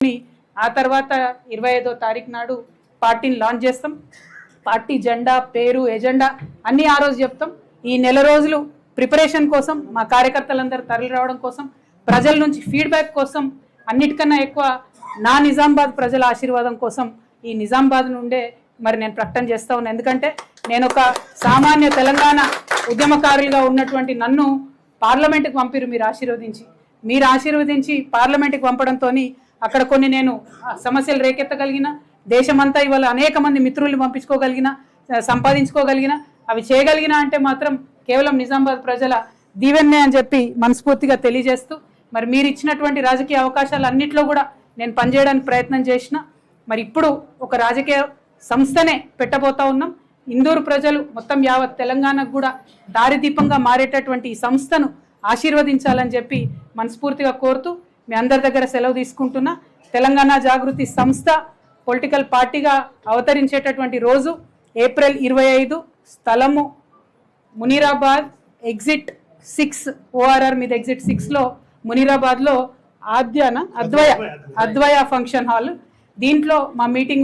ఆ తర్వాత 25వ తారీఖు నాడు పార్టీని లాంచ్ చేస్తాం. పార్టీ జెండా, పేరు, ఎజెండా అన్నీ ఆ రోజు చెప్తాం. ఈ నెల రోజులు ప్రిపరేషన్ కోసం, మా కార్యకర్తలందరూ తరలి రావడం కోసం, ప్రజల నుంచి ఫీడ్బ్యాక్ కోసం, అన్నిటికన్నా ఎక్కువ నా నిజామాబాద్ ప్రజల ఆశీర్వాదం కోసం ఈ నిజామాబాద్ నుండే మరి నేను ప్రకటన చేస్తా ఉన్నాను. ఎందుకంటే నేను ఒక సామాన్య తెలంగాణ ఉద్యమకారులుగా ఉన్నటువంటి నన్ను పార్లమెంట్కి పంపిరు మీరు ఆశీర్వదించి పార్లమెంట్కి పంపడంతో అక్కడ కొన్ని నేను సమస్యలు రేకెత్తగలిగిన, దేశమంతా ఇవాళ అనేక మంది మిత్రుల్ని పంపించుకోగలిగిన, సంపాదించుకోగలిగిన, అవి చేయగలిగిన అంటే మాత్రం కేవలం నిజామాబాద్ ప్రజల దీవెన్నే అని చెప్పి మనస్ఫూర్తిగా తెలియజేస్తూ, మరి మీరు ఇచ్చినటువంటి రాజకీయ అవకాశాలు అన్నింటిలో కూడా నేను పనిచేయడానికి ప్రయత్నం చేసిన. మరి ఇప్పుడు ఒక రాజకీయ సంస్థనే పెట్టబోతా ఉన్నాం. ఇందూరు ప్రజలు మొత్తం యావత్ తెలంగాణకు కూడా దారిదీపంగా మారేటటువంటి ఈ సంస్థను ఆశీర్వదించాలని చెప్పి మనస్ఫూర్తిగా కోరుతూ మీ అందరి దగ్గర సెలవు తీసుకుంటున్నా. తెలంగాణ జాగృతి సంస్థ పొలిటికల్ పార్టీగా అవతరించేటటువంటి రోజు ఏప్రిల్ 25, స్థలము మునీరాబాద్, ఎగ్జిట్ 6, ORR మీద ఎగ్జిట్ 6లో మునీరాబాద్లో అద్వయ ఫంక్షన్ హాల్. దీంట్లో మా మీటింగ్